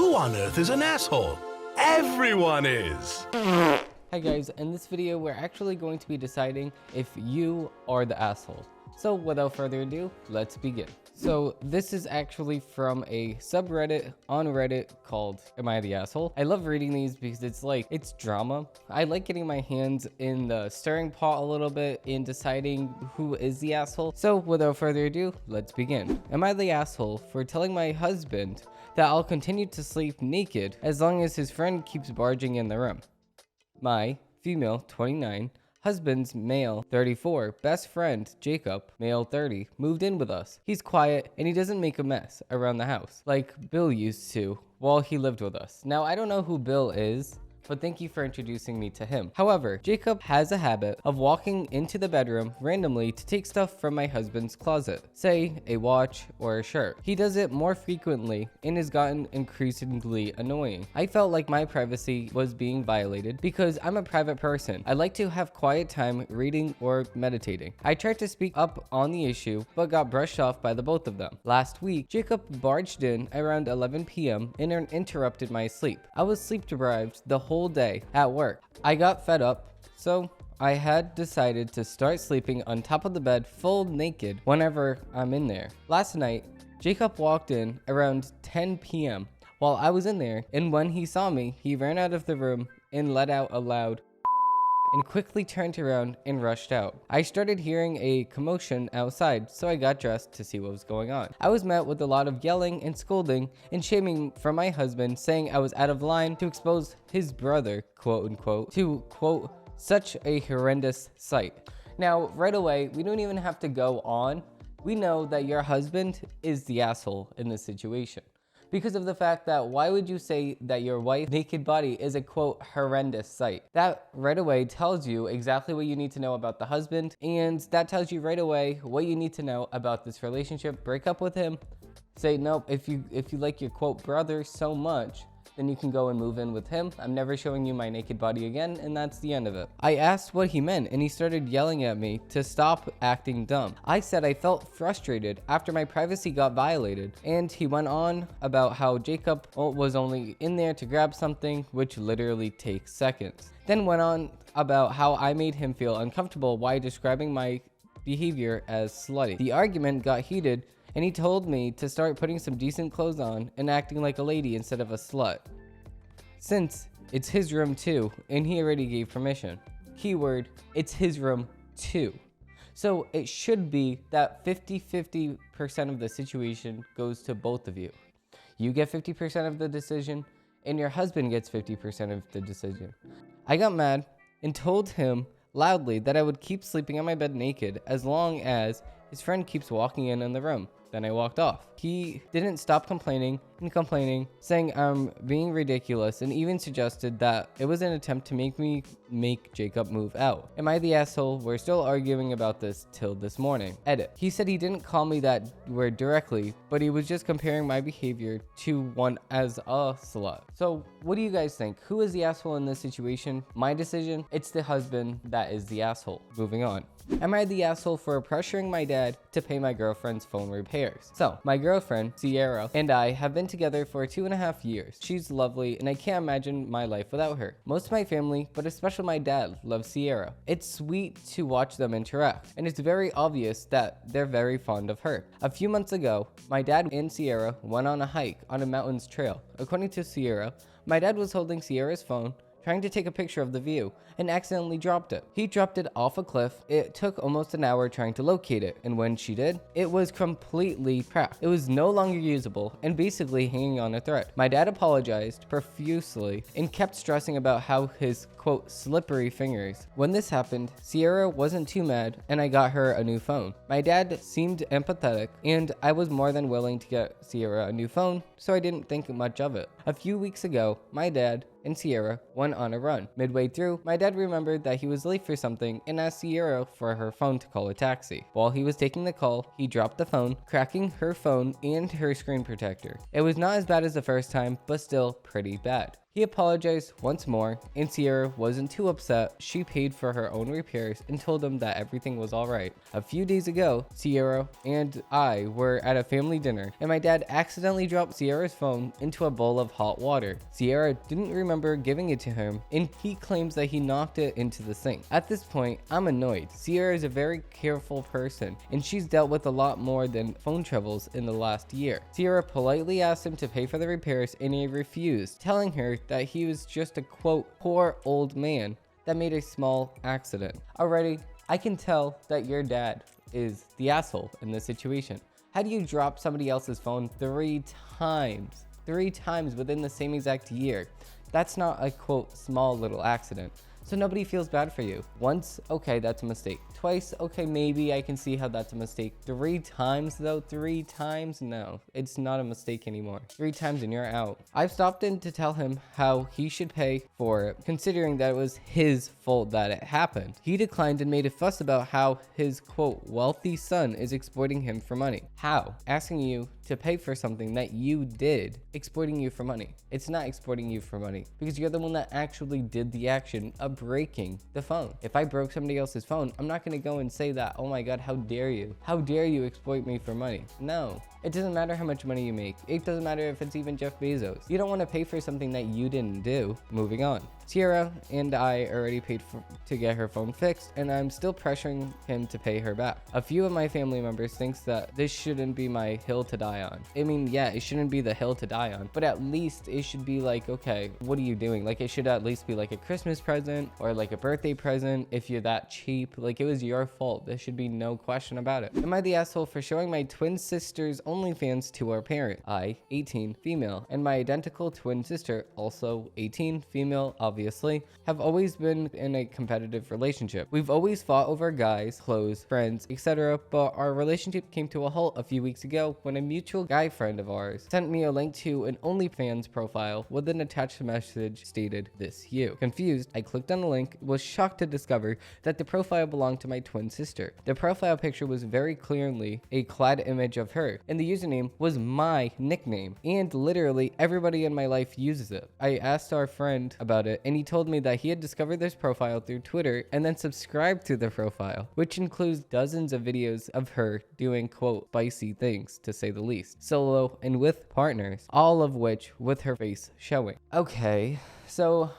Who on earth is an asshole? Everyone is! Hi guys, in this video we're actually going to be deciding if you are the asshole. So without further ado, let's begin. So this is actually from a subreddit on Reddit called Am I the Asshole? I love reading these because it's drama. I like getting my hands in the stirring pot a little bit in deciding who is the asshole. So without further ado, let's begin. Am I the asshole for telling my husband that I'll continue to sleep naked as long as his friend keeps barging in the room? My female 29, husband's male 34, best friend Jacob, male 30, moved in with us. He's quiet and he doesn't make a mess around the house like Bill used to while he lived with us. Now I don't know who Bill is, but thank you for introducing me to him. However, Jacob has a habit of walking into the bedroom randomly to take stuff from my husband's closet, say a watch or a shirt. He does it more frequently and has gotten increasingly annoying. I felt like my privacy was being violated because I'm a private person. I like to have quiet time reading or meditating. I tried to speak up on the issue, but got brushed off by the both of them. Last week, Jacob barged in around 11 p.m. and interrupted my sleep. I was sleep deprived the whole day at work. I got fed up, so I had decided to start sleeping on top of the bed full naked whenever I'm in there. Last night, Jacob walked in around 10 p.m. while I was in there, and when he saw me, he ran out of the room and let out a loud and quickly turned around and rushed out. I started hearing a commotion outside, so I got dressed to see what was going on. I was met with a lot of yelling and scolding and shaming from my husband, saying I was out of line to expose his brother, quote unquote, to quote, such a horrendous sight. Now, right away, we don't even have to go on. We know that your husband is the asshole in this situation, because of the fact that why would you say that your wife's naked body is a quote horrendous sight? That right away tells you exactly what you need to know about the husband, and that tells you right away what you need to know about this relationship. Break up with him. Say nope. If you like your quote brother so much, then you can go and move in with him. I'm never showing you my naked body again, and that's the end of it. I asked what he meant, and he started yelling at me to stop acting dumb. I said I felt frustrated after my privacy got violated, and he went on about how Jacob was only in there to grab something, which literally takes seconds. Then went on about how I made him feel uncomfortable while describing my behavior as slutty. The argument got heated, and he told me to start putting some decent clothes on and acting like a lady instead of a slut, since it's his room too, and he already gave permission. Keyword, it's his room too. So it should be that 50% of the situation goes to both of you. You get 50% of the decision, and your husband gets 50% of the decision. I got mad and told him loudly that I would keep sleeping on my bed naked as long as his friend keeps walking in the room. Then I walked off. He didn't stop complaining, saying I'm being ridiculous, and even suggested that it was an attempt to make Jacob move out. Am I the asshole? We're still arguing about this till this morning. Edit. He said he didn't call me that word directly, but he was just comparing my behavior to one as a slut. So what do you guys think? Who is the asshole in this situation? My decision? It's the husband that is the asshole. Moving on. Am I the asshole for pressuring my dad to pay my girlfriend's phone repairs? So, my girlfriend, Sierra, and I have been together for 2.5 years. She's lovely, and I can't imagine my life without her. Most of my family, but especially my dad, loves Sierra. It's sweet to watch them interact, and it's very obvious that they're very fond of her. A few months ago, my dad and Sierra went on a hike on a mountains trail. According to Sierra, my dad was holding Sierra's phone, trying to take a picture of the view, and accidentally dropped it. He dropped it off a cliff. It took almost an hour trying to locate it, and when she did, it was completely cracked. It was no longer usable and basically hanging on a thread. My dad apologized profusely and kept stressing about how his quote slippery fingers. When this happened, Sierra wasn't too mad, and I got her a new phone. My dad seemed empathetic, and I was more than willing to get Sierra a new phone, so I didn't think much of it. A few weeks ago, my dad and Sierra went on a run. Midway through, my dad remembered that he was late for something and asked Sierra for her phone to call a taxi. While he was taking the call, he dropped the phone, cracking her phone and her screen protector. It was not as bad as the first time, but still pretty bad. He apologized once more, and Sierra wasn't too upset. She paid for her own repairs and told him that everything was alright. A few days ago, Sierra and I were at a family dinner, and my dad accidentally dropped Sierra's phone into a bowl of hot water. Sierra didn't remember giving it to him, and he claims that he knocked it into the sink. At this point, I'm annoyed. Sierra is a very careful person, and she's dealt with a lot more than phone troubles in the last year. Sierra politely asked him to pay for the repairs, and he refused, telling her that he was just a quote, poor old man that made a small accident. Already, I can tell that your dad is the asshole in this situation. How do you drop somebody else's phone 3 times? 3 times within the same exact year? That's not a quote, small little accident. So nobody feels bad for you. Once, okay, that's a mistake. Twice, okay, maybe I can see how that's a mistake. 3 times though, 3 times? No, it's not a mistake anymore. 3 times and you're out. I've stopped in to tell him how he should pay for it, considering that it was his fault that it happened. He declined and made a fuss about how his quote, wealthy son is exploiting him for money. How? Asking you to pay for something that you did, exploiting you for money. It's not exploiting you for money because you're the one that actually did the action of breaking the phone. If I broke somebody else's phone, I'm not going to go and say that, oh my god, how dare you? How dare you exploit me for money? No. It doesn't matter how much money you make. It doesn't matter if it's even Jeff Bezos. You don't want to pay for something that you didn't do. Moving on. Sierra and I already paid to get her phone fixed, and I'm still pressuring him to pay her back. A few of my family members thinks that this shouldn't be my hill to die on. I mean, yeah, it shouldn't be the hill to die on, but at least it should be like, okay, what are you doing? Like, it should at least be like a Christmas present or like a birthday present if you're that cheap. Like, it was your fault. There should be no question about it. Am I the asshole for showing my twin sister's OnlyFans to our parent? I, 18, female, and my identical twin sister, also 18, female, obviously, have always been in a competitive relationship. We've always fought over guys, clothes, friends, etc., but our relationship came to a halt a few weeks ago when a mutual guy friend of ours sent me a link to an OnlyFans profile with an attached message stated, "This you." Confused, I clicked on the link, was shocked to discover that the profile belonged to my twin sister. The profile picture was very clearly a clad image of her, and the username was my nickname, and literally everybody in my life uses it. I asked our friend about it, and he told me that he had discovered this profile through Twitter and then subscribed to the profile, which includes dozens of videos of her doing quote spicy things, to say the least, solo and with partners, all of which with her face showing. Okay, so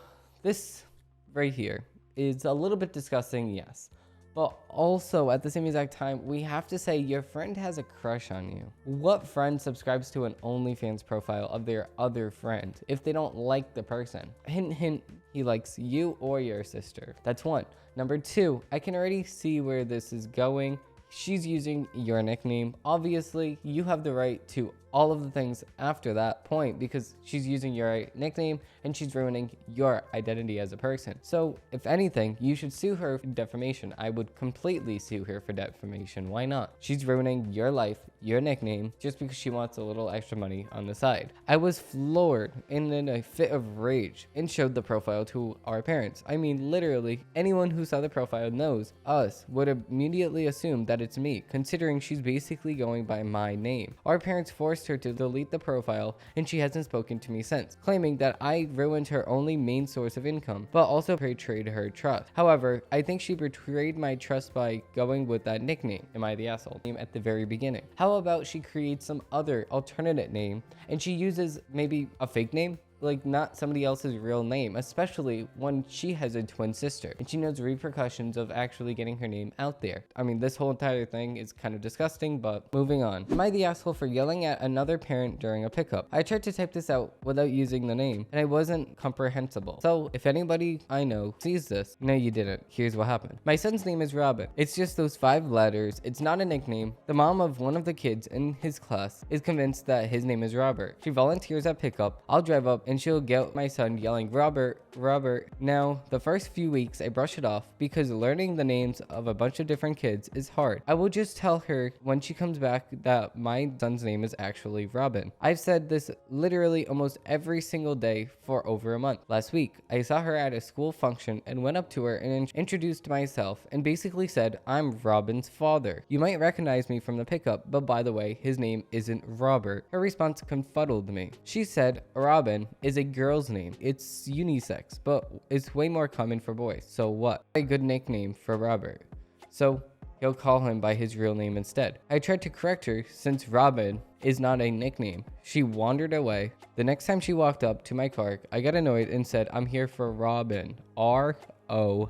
this right here is a little bit disgusting, yes. But also, at the same exact time, we have to say your friend has a crush on you. What friend subscribes to an OnlyFans profile of their other friend if they don't like the person? Hint, hint, he likes you or your sister. That's one. Number two, I can already see where this is going. She's using your nickname. Obviously, you have the right to all of the things after that point because she's using your nickname and she's ruining your identity as a person. So if anything, you should sue her for defamation. I would completely sue her for defamation. Why not? She's ruining your life, your nickname, just because she wants a little extra money on the side. I was floored and in a fit of rage and showed the profile to our parents. I mean, literally anyone who saw the profile knows us would immediately assume that it's me, considering she's basically going by my name. Our parents forced her to delete the profile and she hasn't spoken to me since, claiming that I ruined her only main source of income, but also betrayed her trust. However, I think she betrayed my trust by going with that nickname, am I the asshole, name at the very beginning. How about she creates some other alternate name and she uses maybe a fake name? Like not somebody else's real name, especially when she has a twin sister and she knows the repercussions of actually getting her name out there. I mean, this whole entire thing is kind of disgusting, but moving on. Am I the asshole for yelling at another parent during a pickup? I tried to type this out without using the name and I wasn't comprehensible. So if anybody I know sees this, no you didn't. Here's what happened. My son's name is Robin. It's just those 5 letters. It's not a nickname. The mom of one of the kids in his class is convinced that his name is Robert. She volunteers at pickup. I'll drive up and she'll get my son yelling Robert Robert. Now, the first few weeks I brush it off because learning the names of a bunch of different kids is hard. I will just tell her when she comes back that my son's name is actually Robin. I've said this literally almost every single day for over a month. Last week, I saw her at a school function and went up to her and introduced myself and basically said, "I'm Robin's father. You might recognize me from the pickup, but by the way, his name isn't Robert." Her response confuddled me. She said, "Robin is a girl's name. It's unisex, but it's way more common for boys. So what? A good nickname for Robert. So he'll call him by his real name instead." I tried to correct her since Robin is not a nickname. She wandered away. The next time she walked up to my car, I got annoyed and said, "I'm here for Robin. Robin.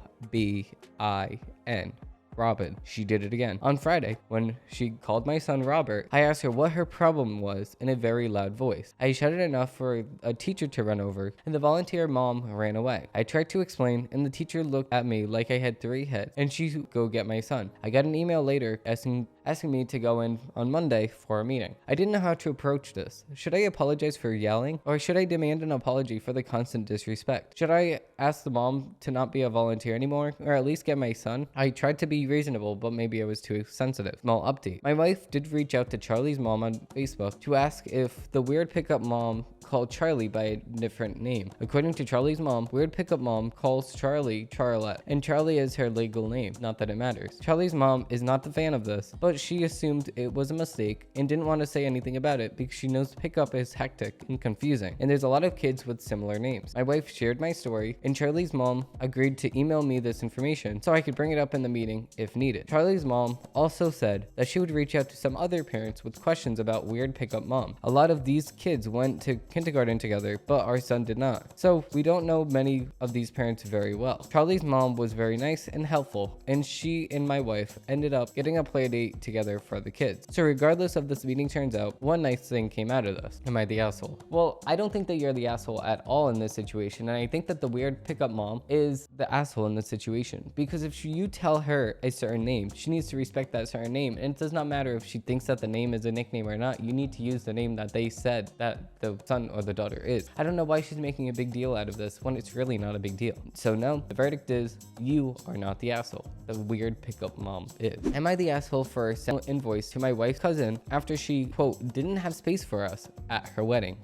Robin." She did it again. On Friday, when she called my son Robert, I asked her what her problem was in a very loud voice. I shouted enough for a teacher to run over, and the volunteer mom ran away. I tried to explain, and the teacher looked at me like I had 3 heads, and she go get my son. I got an email later asking me to go in on Monday for a meeting. I didn't know how to approach this. Should I apologize for yelling, or should I demand an apology for the constant disrespect? Should I ask the mom to not be a volunteer anymore, or at least get my son? I tried to be reasonable, but maybe I was too sensitive. Small update. My wife did reach out to Charlie's mom on Facebook to ask if the weird pickup mom called Charlie by a different name. According to Charlie's mom, weird pickup mom calls Charlie Charlotte, and Charlie is her legal name. Not that it matters. Charlie's mom is not the fan of this, but she assumed it was a mistake and didn't want to say anything about it because she knows pickup is hectic and confusing, and there's a lot of kids with similar names. My wife shared my story, and Charlie's mom agreed to email me this information so I could bring it up in the meeting if needed. Charlie's mom also said that she would reach out to some other parents with questions about weird pickup mom. A lot of these kids went to kindergarten together, but our son did not. So we don't know many of these parents very well. Charlie's mom was very nice and helpful, and she and my wife ended up getting a play date together for the kids. So regardless of this meeting turns out, one nice thing came out of this. Am I the asshole? Well, I don't think that you're the asshole at all in this situation, and I think that the weird pickup mom is the asshole in this situation, because if you tell her a certain name, she needs to respect that certain name, and it does not matter if she thinks that the name is a nickname or not. You need to use the name that they said that the son or the daughter is. I don't know why she's making a big deal out of this when it's really not a big deal. So no, the verdict is you are not the asshole. The weird pickup mom is. Am I the asshole for sending an invoice to my wife's cousin after she, quote, didn't have space for us at her wedding?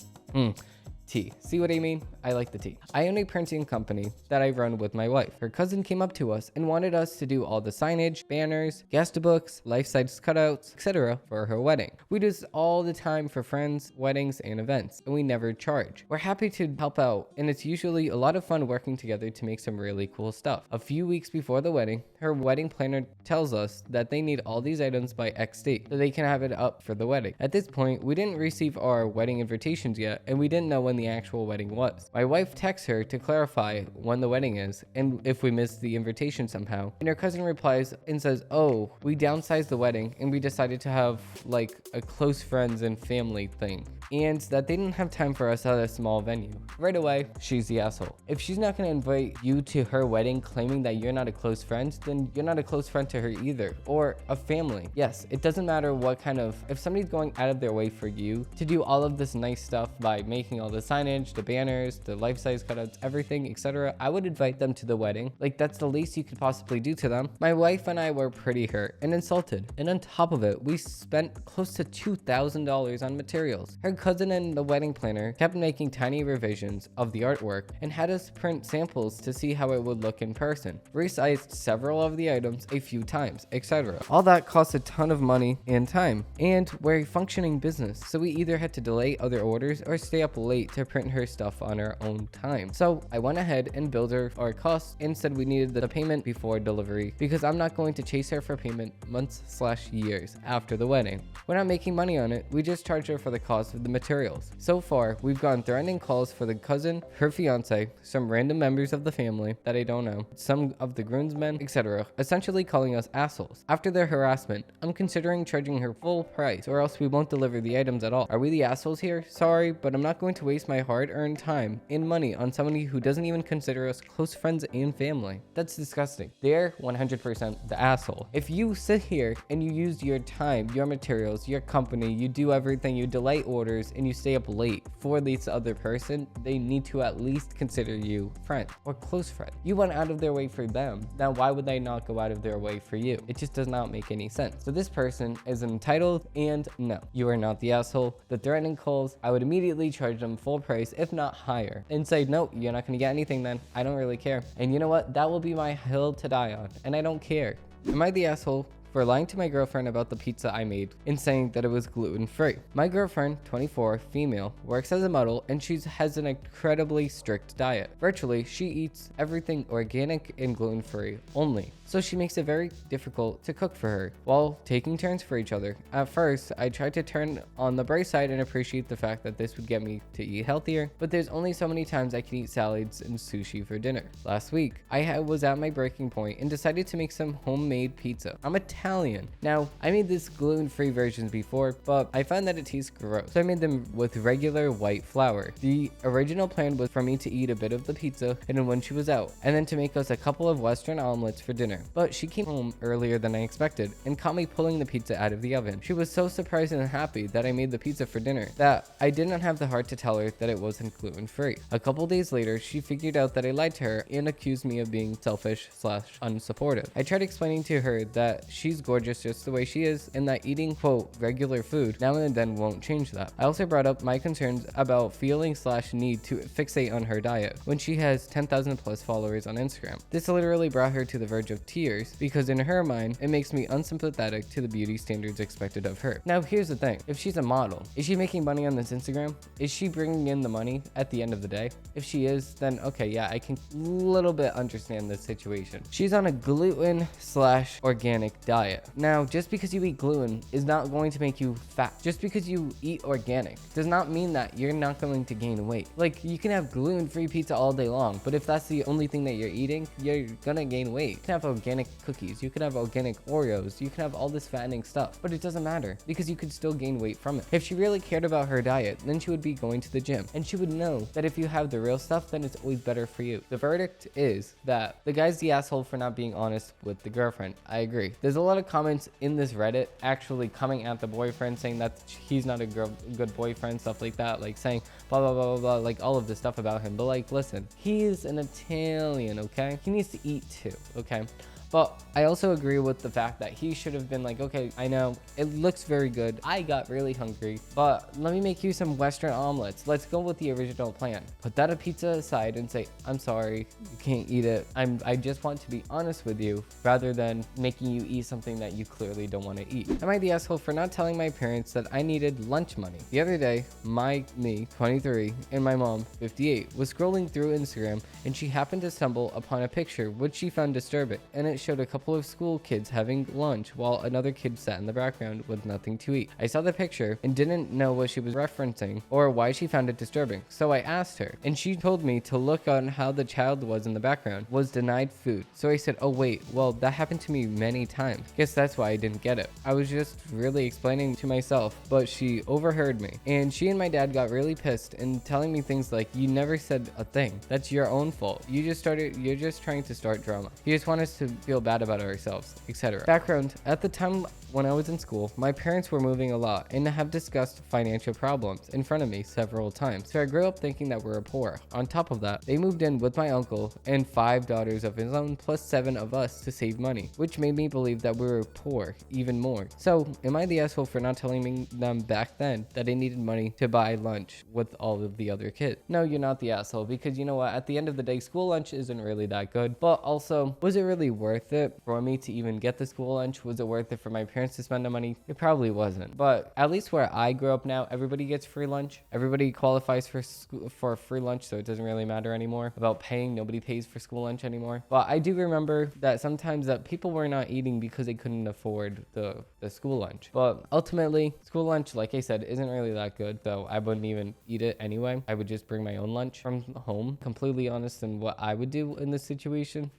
Tea. See what I mean? I like the tea. I own a printing company that I run with my wife. Her cousin came up to us and wanted us to do all the signage, banners, guest books, life-size cutouts, etc. for her wedding. We do this all the time for friends, weddings, and events, and we never charge. We're happy to help out, and it's usually a lot of fun working together to make some really cool stuff. A few weeks before the wedding, her wedding planner tells us that they need all these items by X date so they can have it up for the wedding. At this point, we didn't receive our wedding invitations yet, and we didn't know when the actual wedding was. My wife texts her to clarify when the wedding is and if we missed the invitation somehow, and her cousin replies and says, "Oh, we downsized the wedding and we decided to have like a close friends and family thing, and that they didn't have time for us at a small venue." Right away, she's the asshole. If she's not going to invite you to her wedding claiming that you're not a close friend, then you're not a close friend to her either, or a family. Yes, it doesn't matter what kind of, if somebody's going out of their way for you to do all of this nice stuff by making all the signage, the banners, the life-size cutouts, everything, etc., I would invite them to the wedding. Like, that's the least you could possibly do to them. My wife and I were pretty hurt and insulted, and on top of it, we spent close to $2,000 on materials. Her cousin and the wedding planner kept making tiny revisions of the artwork and had us print samples to see how it would look in person, resized several of the items a few times, etc. All that cost a ton of money and time, and we're a functioning business, so we either had to delay other orders or stay up late to print her stuff on our own time. So I went ahead and billed her our costs and said we needed the payment before delivery because I'm not going to chase her for payment months/years after the wedding. We're not making money on it, we just charge her for the cost of the materials. So far, we've gotten threatening calls for the cousin, her fiance, some random members of the family that I don't know, some of the groomsmen, etc., essentially calling us assholes. After their harassment, I'm considering charging her full price or else we won't deliver the items at all. Are we the assholes here? Sorry, but I'm not going to waste waste my hard-earned time and money on somebody who doesn't even consider us close friends and family. That's disgusting. They're 100% the asshole. If you sit here and you use your time, your materials, your company, you do everything, you delay orders, and you stay up late for this other person, they need to at least consider you friend or close friend. You went out of their way for them. Now, why would they not go out of their way for you? It just does not make any sense. So this person is entitled, and no, you are not the asshole. The threatening calls, I would immediately charge them full price, if not higher, and say, no, you're not gonna get anything then. I don't really care. And you know what? That will be my hill to die on, and I don't care. Am I the asshole for lying to my girlfriend about the pizza I made and saying that it was gluten-free? My girlfriend, 24, female, works as a model, and she has an incredibly strict diet. Virtually, she eats everything organic and gluten-free only. So she makes it very difficult to cook for her while taking turns for each other. At first, I tried to turn on the bright side and appreciate the fact that this would get me to eat healthier, but there's only so many times I can eat salads and sushi for dinner. Last week, I was at my breaking point and decided to make some homemade pizza. I'm Italian. Now, I made this gluten-free versions before, but I found that it tastes gross, so I made them with regular white flour. The original plan was for me to eat a bit of the pizza and when she was out, and then to make us a couple of Western omelets for dinner. But she came home earlier than I expected and caught me pulling the pizza out of the oven. She was so surprised and happy that I made the pizza for dinner that I did not have the heart to tell her that it wasn't gluten-free. A couple days later, she figured out that I lied to her and accused me of being selfish/unsupportive. I tried explaining to her that she's gorgeous just the way she is and that eating, quote, regular food now and then won't change that. I also brought up my concerns about feeling/need to fixate on her diet when she has 10,000 plus followers on Instagram. This literally brought her to the verge of tears because in her mind, it makes me unsympathetic to the beauty standards expected of her. Now, here's the thing. If she's a model, is she making money on this Instagram? Is she bringing in the money at the end of the day? If she is, then okay, yeah, I can little bit understand this situation. She's on a gluten/organic diet. Now, just because you eat gluten is not going to make you fat. Just because you eat organic does not mean that you're not going to gain weight. Like, you can have gluten-free pizza all day long, but if that's the only thing that you're eating, you're gonna gain weight. You can have organic cookies, you can have organic Oreos, you can have all this fattening stuff, but it doesn't matter because you could still gain weight from it. If she really cared about her diet, then she would be going to the gym, and she would know that if you have the real stuff, then it's always better for you. The verdict is that the guy's the asshole for not being honest with the girlfriend. I agree. There's a lot of comments in this Reddit actually coming at the boyfriend saying that he's not a good boyfriend, stuff like that, like saying blah blah blah blah blah, like all of this stuff about him. But like, listen, he's an Italian, okay? He needs to eat too, okay? But I also agree with the fact that he should have been like, okay, I know it looks very good. I got really hungry, but let me make you some Western omelets. Let's go with the original plan. Put that pizza aside and say, I'm sorry, you can't eat it. I just want to be honest with you rather than making you eat something that you clearly don't want to eat. Am I the asshole for not telling my parents that I needed lunch money? The other day, me, 23, and my mom, 58, was scrolling through Instagram and she happened to stumble upon a picture which she found disturbing, and it showed a couple of school kids having lunch while another kid sat in the background with nothing to eat. I saw the picture and didn't know what she was referencing or why she found it disturbing, so I asked her, and she told me to look on how the child was in the background, was denied food. So I said, oh wait, well that happened to me many times. Guess that's why I didn't get it. I was just really explaining to myself, but she overheard me, and she and my dad got really pissed and telling me things like, you never said a thing. That's your own fault. You're just trying to start drama. You just want us to feel bad about ourselves, etc. Background: at the time when I was in school, my parents were moving a lot and have discussed financial problems in front of me several times. So I grew up thinking that we were poor. On top of that, they moved in with my uncle and 5 daughters of his own plus 7 of us to save money, which made me believe that we were poor even more. So am I the asshole for not telling them back then that I needed money to buy lunch with all of the other kids? No, you're not the asshole, because you know what? At the end of the day, school lunch isn't really that good. But also, was it really worth it for me to even get the school lunch? Was it worth it for my parents to spend the money? It probably wasn't. But at least where I grew up now, everybody gets free lunch. Everybody qualifies for free lunch, so it doesn't really matter anymore about paying. Nobody pays for school lunch anymore. But I do remember that sometimes that people were not eating because they couldn't afford the school lunch. But ultimately, school lunch, like I said, isn't really that good, so I wouldn't even eat it anyway. I would just bring my own lunch from home. Completely honest in what I would do in this situation.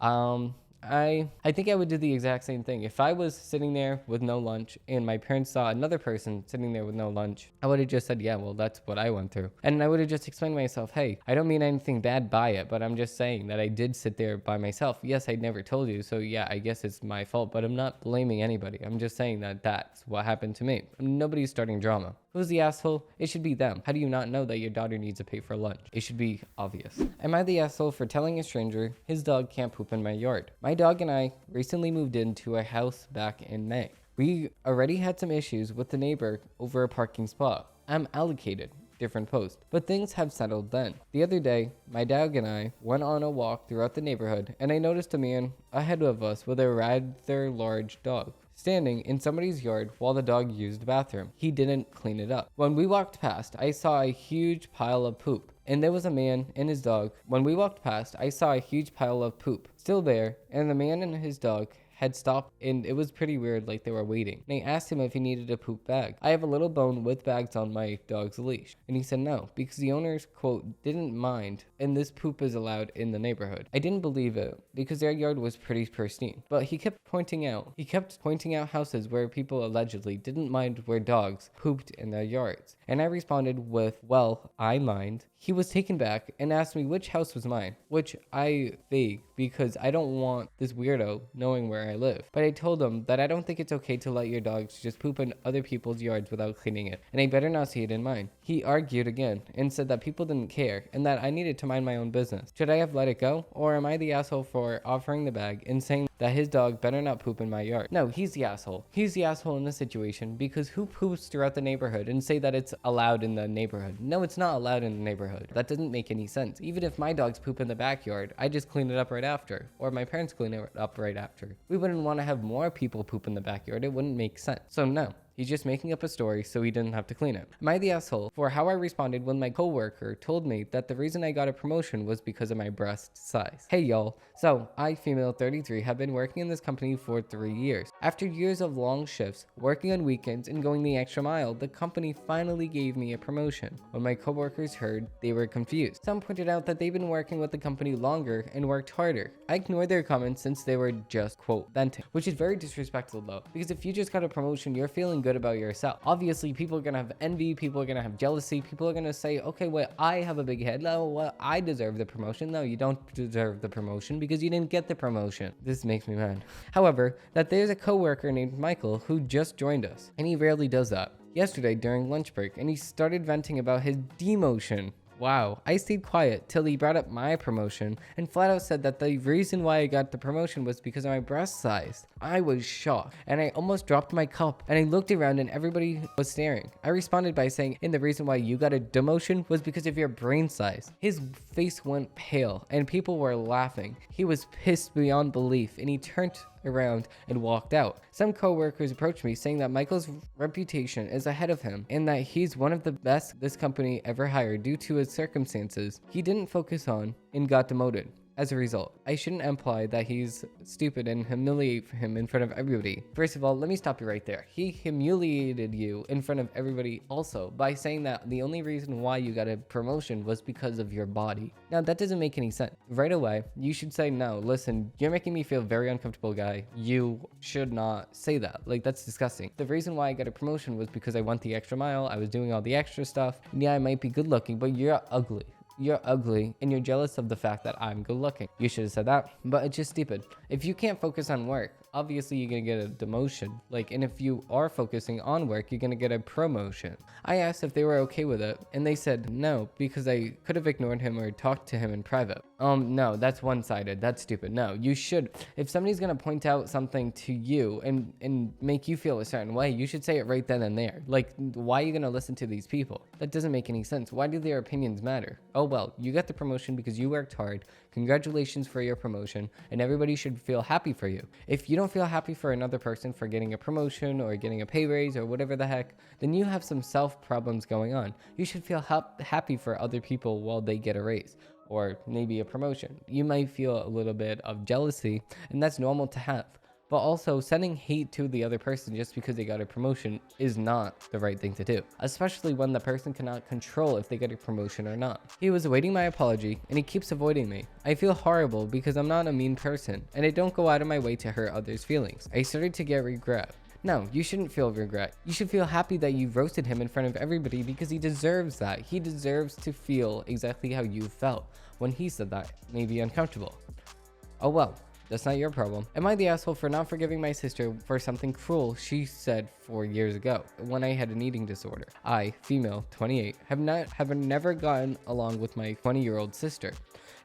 I think I would do the exact same thing. If I was sitting there with no lunch and my parents saw another person sitting there with no lunch, I would have just said, yeah, well, that's what I went through. And I would have just explained to myself, hey, I don't mean anything bad by it, but I'm just saying that I did sit there by myself. Yes, I never told you, so yeah, I guess it's my fault, but I'm not blaming anybody. I'm just saying that that's what happened to me. Nobody's starting drama. Who's the asshole? It should be them. How do you not know that your daughter needs to pay for lunch? It should be obvious. Am I the asshole for telling a stranger his dog can't poop in my yard? My dog and I recently moved into a house back in May. We already had some issues with the neighbor over a parking spot. I'm allocated. Different post, but things have settled then. The other day, my dog and I went on a walk throughout the neighborhood, and I noticed a man ahead of us with a rather large dog standing in somebody's yard while the dog used the bathroom. He didn't clean it up. When we walked past, I saw a huge pile of poop, and there was a man and his dog. When we walked past, I saw a huge pile of poop still there, and the man and his dog had stopped, and it was pretty weird, like they were waiting. And I asked him if he needed a poop bag. I have a little bone with bags on my dog's leash, and he said no, because the owners, quote, didn't mind, and this poop is allowed in the neighborhood. I didn't believe it, because their yard was pretty pristine, but he kept pointing out houses where people allegedly didn't mind where dogs pooped in their yards. And I responded with, well, I mind. He was taken back and asked me which house was mine, which I vague because I don't want this weirdo knowing where I live. But I told him that I don't think it's okay to let your dogs just poop in other people's yards without cleaning it, and I better not see it in mine. He argued again and said that people didn't care and that I needed to mind my own business. Should I have let it go, or am I the asshole for offering the bag and saying that his dog better not poop in my yard? No, he's the asshole. He's the asshole in this situation, because who poops throughout the neighborhood and say that it's allowed in the neighborhood? No, it's not allowed in the neighborhood. That doesn't make any sense. Even if my dogs poop in the backyard, I just clean it up right after, or my parents clean it up right after. We wouldn't want to have more people poop in the backyard. It wouldn't make sense. So no. He's just making up a story so he didn't have to clean it. Am I the asshole for how I responded when my coworker told me that the reason I got a promotion was because of my breast size? Hey y'all. So, I, female 33, have been working in this company for 3 years. After years of long shifts, working on weekends, and going the extra mile, the company finally gave me a promotion. When my coworkers heard, they were confused. Some pointed out that they've been working with the company longer and worked harder. I ignored their comments since they were just, quote, venting, which is very disrespectful though, because if you just got a promotion, you're feeling good about yourself. Obviously, people are gonna have envy, people are gonna have jealousy, people are gonna say, okay, wait, I have a big head, no, well, I deserve the promotion. No, you don't deserve the promotion because you didn't get the promotion. This makes me mad. However, that there's a coworker named Michael who just joined us, and he rarely does that. Yesterday during lunch break, and he started venting about his demotion. Wow, I stayed quiet till he brought up my promotion and flat out said that the reason why I got the promotion was because of my breast size. I was shocked and I almost dropped my cup, and I looked around and everybody was staring. I responded by saying, and the reason why you got a demotion was because of your brain size. His face went pale and people were laughing. He was pissed beyond belief and he turned around and walked out. Some coworkers approached me saying that Michael's reputation is ahead of him and that he's one of the best this company ever hired due to his circumstances he didn't focus on and got demoted. As a result, I shouldn't imply that he's stupid and humiliate him in front of everybody. First of all, let me stop you right there. He humiliated you in front of everybody also by saying that the only reason why you got a promotion was because of your body. Now, that doesn't make any sense. Right away, you should say, no, listen, you're making me feel very uncomfortable, guy. You should not say that. Like, that's disgusting. The reason why I got a promotion was because I went the extra mile. I was doing all the extra stuff. And yeah, I might be good looking, but you're ugly. You're ugly and you're jealous of the fact that I'm good looking. You should have said that, but it's just stupid. If you can't focus on work, obviously you're gonna get a demotion. And if you are focusing on work, you're gonna get a promotion. I asked if they were okay with it, and they said no, because I could have ignored him or talked to him in private. No, that's one-sided. That's stupid. No, you should. If somebody's gonna point out something to you and make you feel a certain way, you should say it right then and there. Why are you gonna listen to these people? That doesn't make any sense. Why do their opinions matter? Oh well, you got the promotion because you worked hard. Congratulations for your promotion, and everybody should feel happy for you. If you don't feel happy for another person for getting a promotion or getting a pay raise or whatever the heck, then you have some self problems going on. You should feel happy for other people while they get a raise or maybe a promotion. You might feel a little bit of jealousy, and that's normal to have. But also, sending hate to the other person just because they got a promotion is not the right thing to do, especially when the person cannot control if they get a promotion or not. He was awaiting my apology, and he keeps avoiding me. I feel horrible because I'm not a mean person, and I don't go out of my way to hurt others' feelings. I started to get regret. No, you shouldn't feel regret. You should feel happy that you roasted him in front of everybody because he deserves that. He deserves to feel exactly how you felt when he said that. Maybe uncomfortable. Oh well, that's not your problem. Am I the asshole for not forgiving my sister for something cruel she said 4 years ago when I had an eating disorder? I, female, 28, have never gotten along with my 20-year-old sister.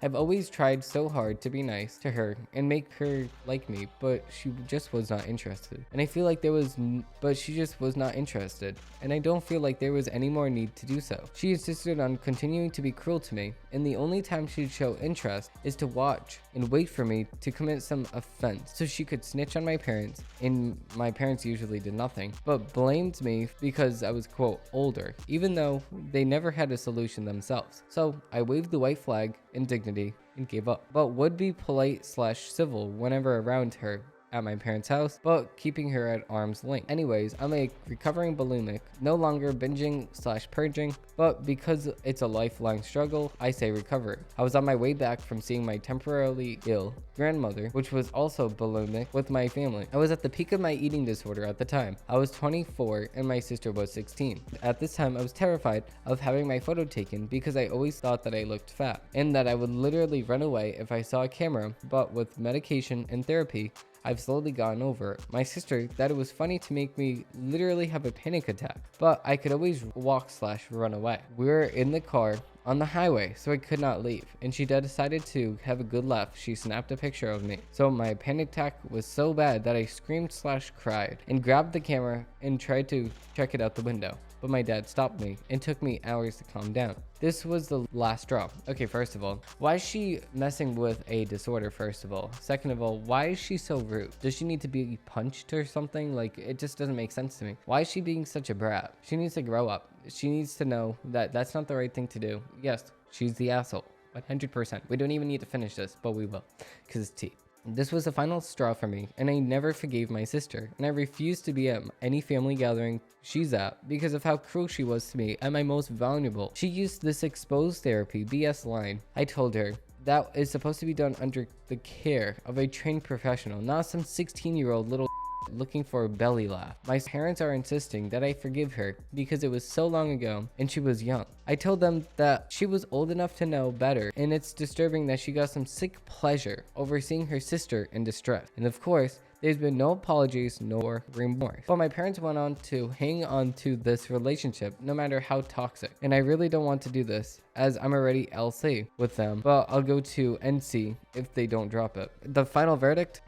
I've always tried so hard to be nice to her and make her like me, but she just was not interested. And I feel like she just was not interested. And I don't feel like there was any more need to do so. She insisted on continuing to be cruel to me, and the only time she'd show interest is to watch and wait for me to commit some offense so she could snitch on my parents, and my parents usually did nothing, but blamed me because I was, quote, older, even though they never had a solution themselves. So I waved the white flag in dignity and gave up, but would be polite / civil whenever around her at my parents' house, but keeping her at arm's length. Anyways, I'm a recovering bulimic, no longer binging / purging, but because it's a lifelong struggle, I say recovery. I was on my way back from seeing my temporarily ill grandmother, which was also bulimic, with my family. I was at the peak of my eating disorder at the time. I was 24 and my sister was 16. At this time, I was terrified of having my photo taken because I always thought that I looked fat and that I would literally run away if I saw a camera, but with medication and therapy, I've slowly gotten over it. My sister thought it was funny to make me literally have a panic attack, but I could always walk / run away. We were in the car on the highway, so I could not leave, and she decided to have a good laugh. She snapped a picture of me. So my panic attack was so bad that I screamed / cried and grabbed the camera and tried to check it out the window. But my dad stopped me and took me hours to calm down. This was the last straw. Okay, first of all, why is she messing with a disorder, first of all? Second of all, why is she so rude? Does she need to be punched or something? Like, it just doesn't make sense to me. Why is she being such a brat? She needs to grow up. She needs to know that that's not the right thing to do. Yes, she's the asshole. 100%. We don't even need to finish this, but we will, because it's tea. This was the final straw for me, and I never forgave my sister, and I refused to be at any family gathering she's at because of how cruel she was to me at my most vulnerable. She used this exposed therapy BS line. I told her that is supposed to be done under the care of a trained professional, not some 16-year-old little looking for a belly laugh. My parents are insisting that I forgive her because it was so long ago and she was young. I told them that she was old enough to know better, and it's disturbing that she got some sick pleasure over seeing her sister in distress. And of course, there's been no apologies nor remorse. But my parents went on to hang on to this relationship no matter how toxic. And I really don't want to do this as I'm already LC with them, but I'll go to NC if they don't drop it. The final verdict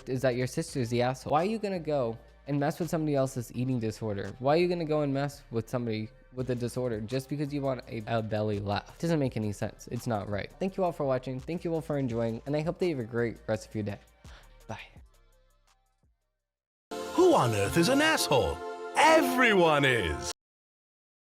is that your sister's the asshole. Why are you gonna go and mess with somebody else's eating disorder? Why are you gonna go and mess with somebody with a disorder just because you want a belly laugh? It doesn't make any sense. It's not right. Thank you all for watching. Thank you all for enjoying, and I hope that you have a great rest of your day. Bye. Who on earth is an asshole? Everyone is!